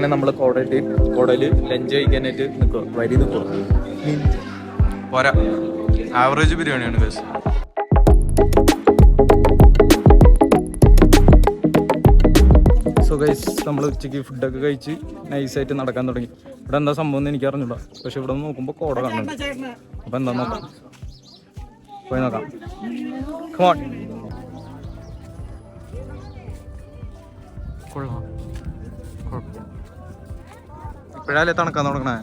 അങ്ങനെ നമ്മൾ കോടയിൽ ലഞ്ച് കഴിക്കാനായിട്ട് നിൽക്കുക, വരി നിൽക്കുക. പോരാ, ആവറേജ് ബിരിയാണിയാണ് ഗൈസ്. സോ ഗൈസ്, നമ്മൾ ഉച്ചയ്ക്ക് ഫുഡൊക്കെ കഴിച്ച് നൈസായിട്ട് നടക്കാൻ തുടങ്ങി. ഇവിടെ എന്താ സംഭവം എന്ന് എനിക്ക് അറിഞ്ഞൂടാ, പക്ഷെ ഇവിടെ നോക്കുമ്പോൾ കോട കാണുന്നുണ്ട്. അപ്പം എന്താ നോക്കാം, പോയി നോക്കാം. കമോൺ. കൊള്ളാം, കുഴപ്പമില്ല. ഇപ്പോഴല്ലേ തണുക്കാൻ തുടങ്ങണേ.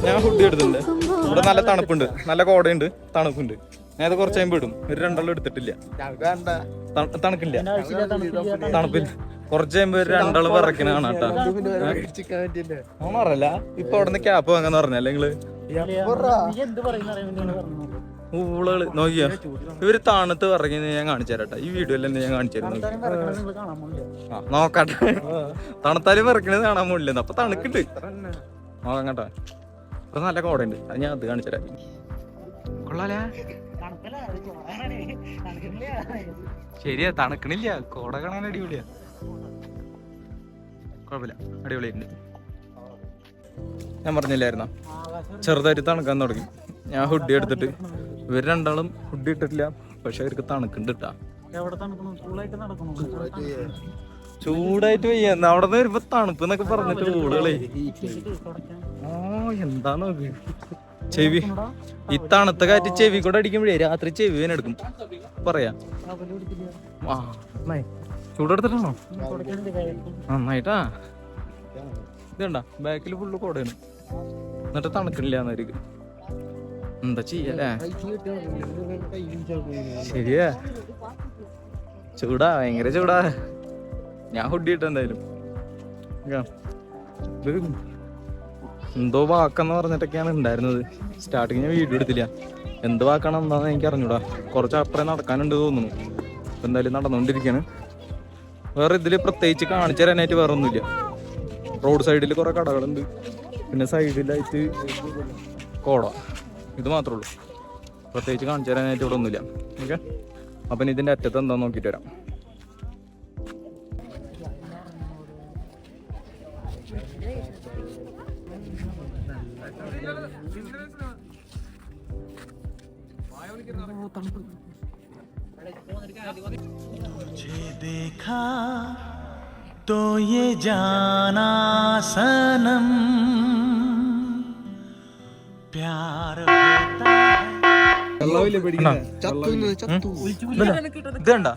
ഞാൻ ഫുഡ് എടുത്തിട്ടുണ്ട്. ഇവിടെ നല്ല തണുപ്പുണ്ട്, നല്ല കോടയുണ്ട്, തണുപ്പുണ്ട്. ഞാൻ അത് കുറച്ച് കഴിയുമ്പോൾ ഇടും. ഒരു രണ്ടെണ്ണം എടുത്തിട്ടില്ല, തണുക്കില്ല, തണുപ്പില്ല. കുറച്ച് കഴിയുമ്പോൾ ഒരു രണ്ടാള് പറക്കണ കാണാട്ടാ. ഓണറല്ല ഇപ്പൊ അവിടെ നിന്ന് ക്യാപ്പ് വാങ്ങാന്ന് പറഞ്ഞല്ലേ നിങ്ങള്? ഊളകള് നോക്കിയാ, ഇവര് തണുത്ത് പറങ്ങി ഞാൻ കാണിച്ചു തരാട്ടാ. ഈ വീഡിയോയിൽ തന്നെ ഞാൻ കാണിച്ചു തരുന്നു. നോക്കട്ടെ, തണുത്താലും പറക്കണത് കാണാൻ പോലില്ല. അപ്പൊ തണുക്കുണ്ട്, നോക്കാം കേട്ടോ. ഇപ്പൊ നല്ല കോടയുണ്ട്, അത് ഞാൻ അത് കാണിച്ചു തരാം. കൊള്ളാലേ? ശരിയാ, തണുക്കണില്ല, കോട കാണാൻ അടിപൊളിയാ. കുഴപ്പമില്ല, അടിപൊളിയുണ്ട്. ഞാൻ പറഞ്ഞില്ലായിരുന്നോ ചെറുതായിട്ട് തണുക്കാൻ തുടങ്ങി. ഞാൻ ഹുഡി എടുത്തിട്ട്, ഇവർ രണ്ടാളും ഹുഡി ഇട്ടിട്ടില്ല, പക്ഷെ അവർക്ക് തണുക്കുന്നുണ്ട് കേട്ടാ. ചൂടായിട്ട് വയ്യ, അവിടെ നിന്ന് വരുമ്പോ തണുപ്പ് എന്നൊക്കെ പറഞ്ഞിട്ട് ഊളുകളെ. ഓ എന്താ നോക്ക്, ചെവി ഈ തണുത്ത കാറ്റ് ചെവി കൂടെ അടിക്കുമ്പോഴേ രാത്രി ചെവി വേനെടുക്കും പറയാ. ആ ചൂടെടുത്തിട്ടാണോ? നന്നായിട്ടാ. ഇതണ്ട ബാക്കിൽ ഫുള്ള് കോടയാണ്, എന്നിട്ട് തണുക്കണില്ല എന്നവർക്ക്. എന്താ ചെയ്യല്ലേ? ശരിയാ, ചൂടാ, ഭയങ്കര ചൂടാ. ഞാൻ ഹുഡി ഇട്ട എന്തായാലും. എന്തോ വാക്കെന്ന് പറഞ്ഞിട്ടൊക്കെയാണ് ഉണ്ടായിരുന്നത്. സ്റ്റാർട്ടിങ് ഞാൻ വീഡിയോ എടുത്തില്ല. എന്ത് വാക്കാണ് എന്താന്ന് എനിക്ക് അറിഞ്ഞൂടാ. കുറച്ച് അപ്പുറം നടക്കാനുണ്ട് തോന്നുന്നു. എന്തായാലും നടന്നുകൊണ്ടിരിക്കുകയാണ്. വേറെ ഇതിൽ പ്രത്യേകിച്ച് കാണിച്ചു തരാനായിട്ട് വേറെ ഒന്നുമില്ല. റോഡ് സൈഡിൽ കുറെ കടകളുണ്ട്, പിന്നെ സൈഡിലായിട്ട് കോട, ഇത് മാത്രമേ ഉള്ളൂ. പ്രത്യേകിച്ച് കാണിച്ചു തരാനായിട്ട് ഇവിടെ ഒന്നുമില്ല. ഓക്കെ, അപ്പം ഇതിൻ്റെ അറ്റത്ത് എന്താന്ന് നോക്കിയിട്ട് വരാം. देखा तो ये जाना सनम प्यार होता ഇത് കണ്ട,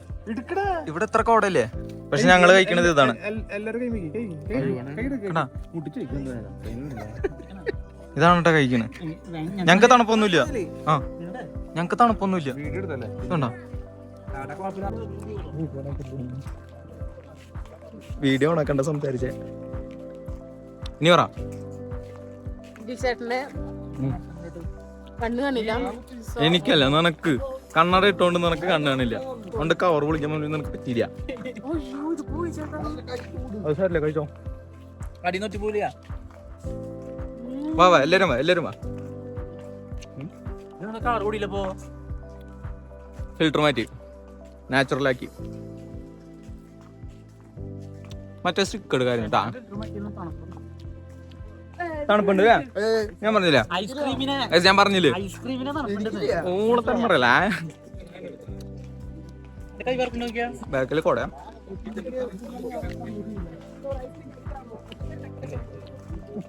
ഇവിടെ എത്ര കോടല്ലേ, പക്ഷെ ഞങ്ങള് കഴിക്കണത് ഇതാണ്. ഇതാണ് കേട്ടോ കഴിക്കണേ. ഞങ്ങക്ക് തണുപ്പൊന്നുമില്ല. ആ ഞങ്ങക്ക് തണുപ്പൊന്നുമില്ല. ഇതുണ്ടോ വീഡിയോ ഉണക്കണ്ട സംസാരിച്ചേ. ഇനി പറ. എനിക്കല്ല, നിനക്ക് കണ്ണട ഇട്ടോണ്ട് നിനക്ക് കണ്ണ് കാണില്ല, അതുകൊണ്ട് കവർ വിളിക്കാൻ നിനക്ക് പറ്റിയില്ല. അത് സാരില്ല, കഴിച്ചോ. വാ വാ, എല്ലാരും വാ, എല്ലാരും വാ. ഫിൽട്ടർ മാറ്റി നാച്ചുറലാക്കി. മറ്റേ സ്റ്റിക്കർ കാര്യം കേട്ടാ, തണുപ്പുണ്ട്. ഞാൻ പറഞ്ഞില്ല, ഞാൻ പറഞ്ഞില്ലേ ഓളത്തന്നെ പറയല. ബാക്കിൽ കോടയാ.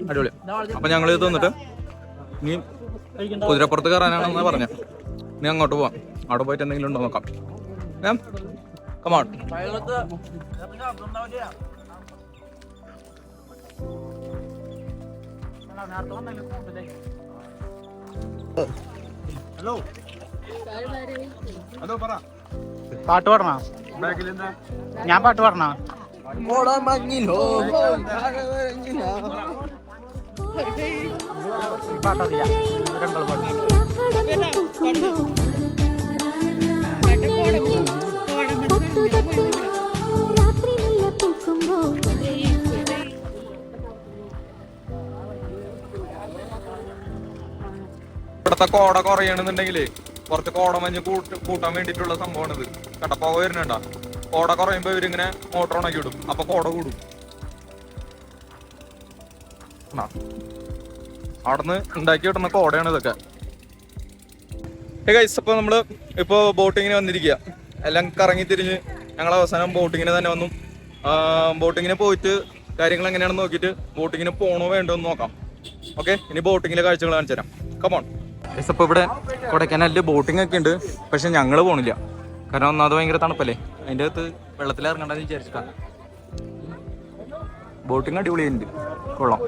അടിപൊളി. അപ്പൊ ഞങ്ങൾ ഇത് തന്നിട്ട് നീ കുതിരപ്പുറത്ത് കയറാനാണെന്നാ പറഞ്ഞ. നീ അങ്ങോട്ട് പോവാം, അവിടെ പോയിട്ട് എന്തെങ്കിലും ഉണ്ടോ നോക്കാം. കമോൺ. പാട്ട് പാടണോ? ഞാൻ പാട്ട് പാടണോ? പാട്ടറിയില്ല, രണ്ടാൾ പാട്ട്. ഇവിടത്തെ കോട കുറയണെന്നുണ്ടെങ്കിലേ കുറച്ച് കോടമഞ്ഞ് കൂട്ടാൻ വേണ്ടിയിട്ടുള്ള സംഭവമാണിത്. കട്ടപ്പോക വരുന്നുണ്ടാ. കോട കുറയുമ്പോ ഇവരിങ്ങനെ മോട്ടർ ഉണക്കി വിടും. അപ്പൊ കോട കൂടും. അവിടുന്ന് ഉണ്ടാക്കി വിടുന്ന കോടയാണ് ഇതൊക്കെ. ഗൈസ്, അപ്പൊ നമ്മള് ഇപ്പൊ ബോട്ടിങ്ങിന് വന്നിരിക്കുക. എല്ലാം കറങ്ങി തിരിഞ്ഞ് ഞങ്ങൾ അവസാനം ബോട്ടിങ്ങിന് തന്നെ വന്നു. ബോട്ടിങ്ങിന് പോയിട്ട് കാര്യങ്ങൾ എങ്ങനെയാണെന്ന് നോക്കിയിട്ട് ബോട്ടിങ്ങിന് പോകണോ വേണ്ടോ എന്ന് നോക്കാം. ഓക്കെ, ഇനി ബോട്ടിങ്ങിലെ കാഴ്ചകൾ കാണിച്ചു തരാം. കമോൺ. ഗൈസ്, അപ്പൊ ഇവിടെ കൊടൈക്കനാലില് ബോട്ടിംഗ് ഒക്കെ ഉണ്ട്. പക്ഷെ ഞങ്ങൾ പോണില്ല. കാരണം ഒന്നാമത് ഭയങ്കര തണുപ്പല്ലേ. അതിൻ്റെ അകത്ത് വെള്ളത്തിൽ ഇറങ്ങണ്ടെന്ന് വിചാരിച്ചിട്ടാണ്. ബോട്ടിങ് അടിപൊളിയുണ്ട്, കൊള്ളാം.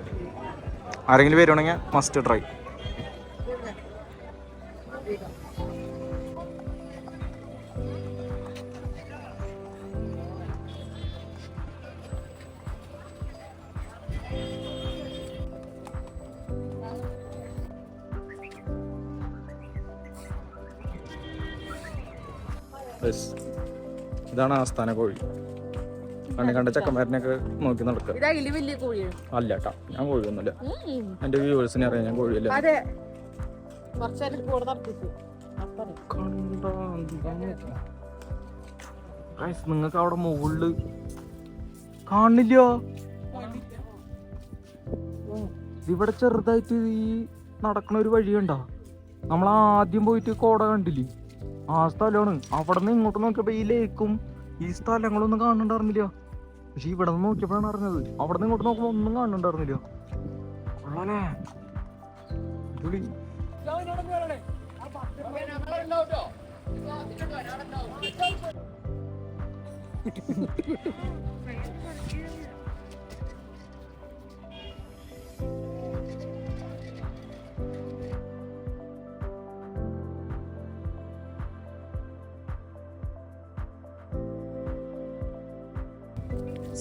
ആരെങ്കിലും വരുവാണെങ്കിൽ മസ്റ്റ് ട്രൈ. ഇതാണ് ആസ്ഥാന കോഴി. കണ്ട ചക്കന്മാരനൊക്കെ നോക്കി നടക്കുക. അല്ല കേട്ടാ, ഞാൻ കോഴിയൊന്നുമില്ല. എന്റെ വ്യൂവേഴ്സിനെ അറിയാം ഞാൻ കോഴിയല്ല. നിങ്ങൾക്ക് അവിടെ മുകളില് കാണില്ല. ഇവിടെ ചെറുതായിട്ട് ഈ നടക്കണ ഒരു വഴി കണ്ടാ. നമ്മൾ ആദ്യം പോയിട്ട് കോട കണ്ടില്ലേ, ആ സ്ഥലമാണ്. അവിടെ നിന്ന് ഇങ്ങോട്ട് നോക്കിയപ്പോ ഈ ലേക്കും ഈ സ്ഥലങ്ങളൊന്നും കാണുന്നുണ്ടായിരുന്നില്ല. പക്ഷെ ഇവിടെ നിന്ന് നോക്കിയപ്പോഴാണ് അറിഞ്ഞത്. അവിടെ നിന്ന് ഇങ്ങോട്ട് നോക്കുമ്പോ ഒന്നും കാണുന്നുണ്ടായിരുന്നില്ല. കൊള്ളാലേ, അടിപൊളി.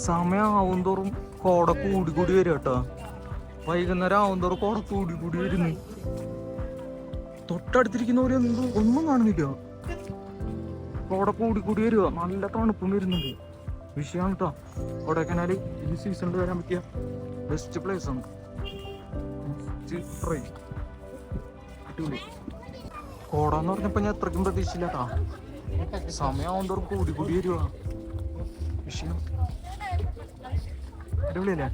സമയം ആവും തോറും കോട കൂടി വരും കേട്ടോ. വൈകുന്നേരം ആവും തോറും കോട കൂടി വരുന്നു. തൊട്ടടുത്തിരിക്കുന്നവര് ഒന്നും കാണുന്നില്ല. കോട കൂടി വരിക. നല്ല തണുപ്പും വരുന്നുണ്ട്. വിഷയമാണ് കേട്ടോ. കൊടൈക്കനാല് ഈ സീസണിൽ വരാൻ പറ്റിയ ബെസ്റ്റ് പ്ലേസ് ആണ്. അടിപൊളി. കോട എന്ന് പറഞ്ഞപ്പോ ഞാൻ എത്രയ്ക്കും പ്രതീക്ഷിച്ചില്ല കേട്ടോ. സമയം ആവും തോറും കൂടി വരിക. വിഷയം അടിപൊളിയല്ലേ.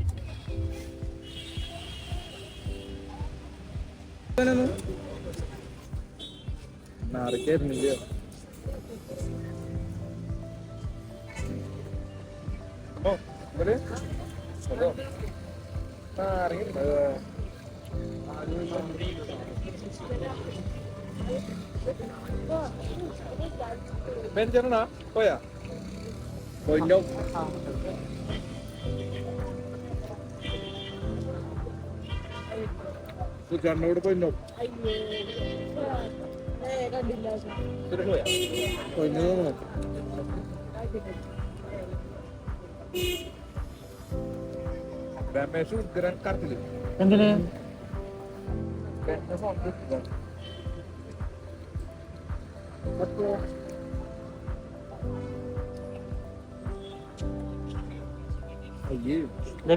പോയാ പോയില്ലോ. ചേട്ടനോട് പോയില്ലോ. രമേശ് ഉഗ്രൻ കറത്തില് എന്തിന്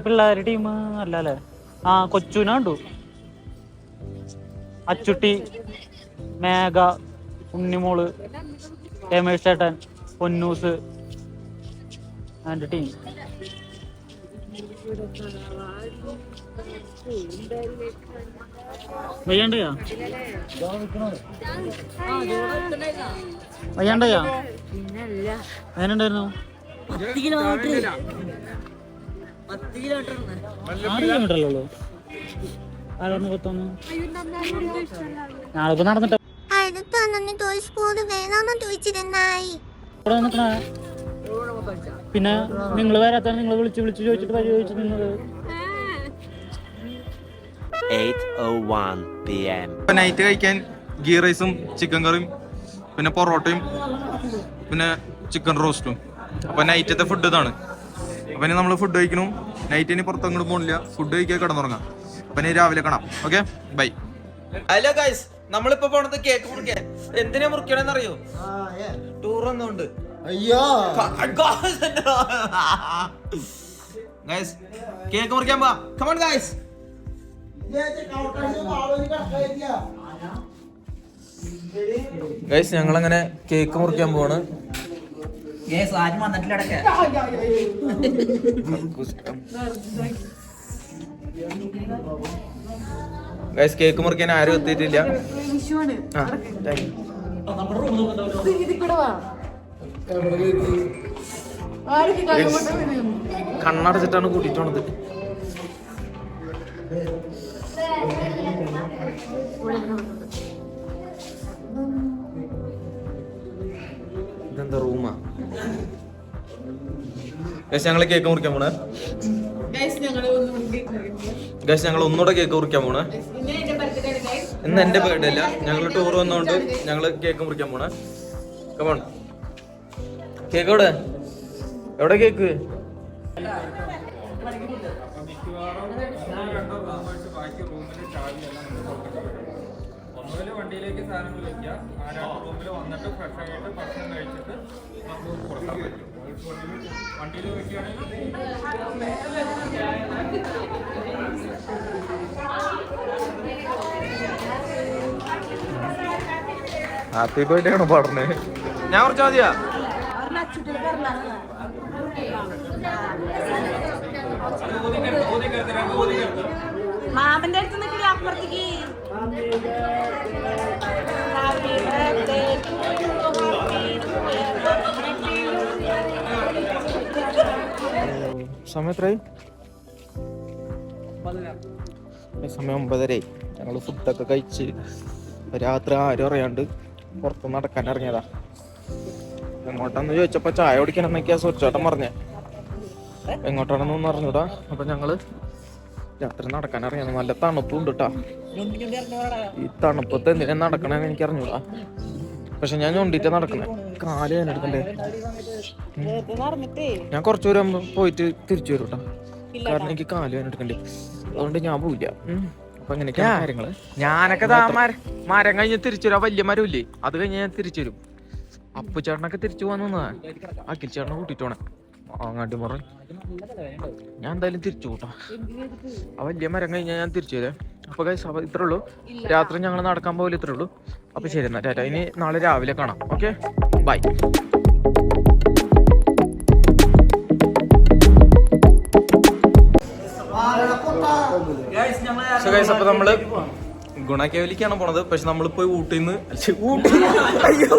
പിള്ളേരുടെ ടീം അല്ലേ? ആ, കൊച്ചുന കണ്ടു. അച്ചുട്ടി, മേഘ, ഉണ്ണിമോള്, രമേശ് ചേട്ടൻ, പൊന്നൂസ് ആൻഡ് ടീം. വയ്യാണ്ടയാ വയ്യാണ്ടയാ അതിനുണ്ടായിരുന്നു. 10 കിലോമീറ്ററല്ലോ. നാളെ നടന്നിട്ട് പിന്നെ നിങ്ങൾ വരാത്ത നിങ്ങൾ വിളിച്ച് ചോദിച്ചിട്ട് ചോദിച്ചു നിന്നത്. 8:01 PM. നൈറ്റ് കഴിക്കാൻ ഗീ റൈസും ചിക്കൻ കറിയും പിന്നെ പൊറോട്ടയും പിന്നെ ചിക്കൻ റോസ്റ്റും. അപ്പൊ നൈറ്റത്തെ ഫുഡ് ഇതാണ്. അപ്പൊ ഇനി നമ്മള് ഫുഡ് കഴിക്കണം. നൈറ്റ് ഇനി പുറത്തങ്ങോട്ട് പോണില്ല. ഫുഡ് കഴിക്കാൻ കിടന്നുറങ്ങാം. അപ്പൊ ഇനി രാവിലെ കാണാം. Okay, by. ഹലോ ഗൈസ്, നമ്മളിപ്പോ പോണത് കേക്ക് മുറിക്കാൻ. എന്തിനാ മുറിക്കണെന്ന് അറിയോ? ടൂർ വന്നോണ്ട്. അയ്യോ ഗൈസ്, കേക്ക് മുറിക്കാൻ പോവാ. Come on guys. ഗൈസ് ഞങ്ങളങ്ങനെ കേക്ക് മുറിക്കാൻ പോവാണ്. ആരും വന്നിട്ടില്ല ഇടയ്ക്ക്. ഗൈസ് കേക്ക് മുറിക്കാൻ ആരും എത്തിയിട്ടില്ല. കണ്ണടച്ചിട്ടാണ് കൂട്ടിട്ട് വന്നത്. ഇതെന്താ റൂമാ? ഗൈസ് ഞങ്ങള് കേക്ക് മുറിക്കാൻ പോണേ. ഗൈസ് ഞങ്ങൾ ഒന്നുകൂടെ കേക്ക് മുറിക്കാൻ പോണേ. ഇന്ന് എന്റെ ബർത്ത്ഡേ അല്ല, ഞങ്ങള് ടൂർ വന്നോണ്ട് ഞങ്ങള് കേക്ക് മുറിക്കാൻ പോണേ. കമോൺ. കേക്ക് എവിടെ? എവിടെ കേക്ക്? വണ്ടിയിലേക്ക് സാധനങ്ങൾ വെക്കുക. റൂമിൽ വന്നിട്ട് ഫ്രഷ് ആയിട്ട് ഭക്ഷണം കഴിച്ചിട്ട് നമുക്ക് പുറത്താൻ പറ്റും. വണ്ടിയിൽ വെക്കുകയാണെങ്കിൽ ഹാപ്പി ബർത്ത്ഡേ ആണോ പാടുന്നത്? ഞാൻ കുറച്ച് മതിയാ. മാമന്റെ അടുത്ത് നിൽക്കില്ല, അപ്പുറത്തേക്ക്. സമയം എത്രയായി? സമയം 9:30. ഞങ്ങള് ഫുഡൊക്കെ കഴിച്ച് രാത്രി ആരും അറിയാണ്ട് പുറത്ത് നടക്കാൻ ഇറങ്ങിയതാ. എങ്ങോട്ടാന്ന് ചോദിച്ചപ്പോ ചായ കുടിക്കാൻ എന്നൊക്കെയാ സുരച്ചേട്ടൻ പറഞ്ഞേ. എങ്ങോട്ടാണെന്നൊന്നും അറിഞ്ഞൂടാ. അപ്പൊ ഞങ്ങള് രാത്രി നടക്കാൻ ഇറങ്ങിയത്. നല്ല തണുപ്പും ഉണ്ട് കേട്ടാ. ഈ തണുപ്പത്ത് എന്തിനാ നടക്കണേന്ന് എനിക്ക് അറിഞ്ഞൂടാ. പക്ഷെ ഞാൻ ഞൊണ്ടിട്ടാ നടക്കണേ. കാല് ഞാൻ എടുക്കണ്ടേ. ഞാൻ കുറച്ചു ദൂരം പോയിട്ട് തിരിച്ചു വരും കേട്ടോ. കാരണം എനിക്ക് കാല് ഞാൻ എടുക്കണ്ടേ. അതുകൊണ്ട് ഞാൻ പോവില്ല. അപ്പൊ അങ്ങനെയൊക്കെയാണ് കാര്യങ്ങള്. ഞാനൊക്കെ മരം കഴിഞ്ഞ് തിരിച്ചു വരും. വലിയ മരം ഇല്ലേ, അത് കഴിഞ്ഞ് ഞാൻ തിരിച്ചു വരും. അപ്പു ചേട്ടനൊക്കെ തിരിച്ചു പോകാൻ നിന്നതാ. അഖിൽ ചേട്ടനെ കൂട്ടിട്ടോണേ അങ്ങാട്ടി മുറ. ഞാൻ എന്തായാലും തിരിച്ചു കൂട്ടാ. ആ വലിയ മരം കഴിഞ്ഞാൽ ഞാൻ തിരിച്ചു വരാം. അപ്പൊ ഗൈസ് അപ്പൊ ഇത്രേ ഉള്ളൂ. രാത്രി ഞങ്ങൾ നടക്കാൻ പോലും ഇത്രേ ഉള്ളൂ. അപ്പൊ ശരി എന്നാ ടാറ്റ. ഇനി നാളെ രാവിലെ കാണാം. Okay bye. അപ്പൊ നമ്മള് ഗുണ കേവലിക്കാണ് പോണത്. പക്ഷെ നമ്മളിപ്പോ ഊട്ടിന്ന് അയ്യോ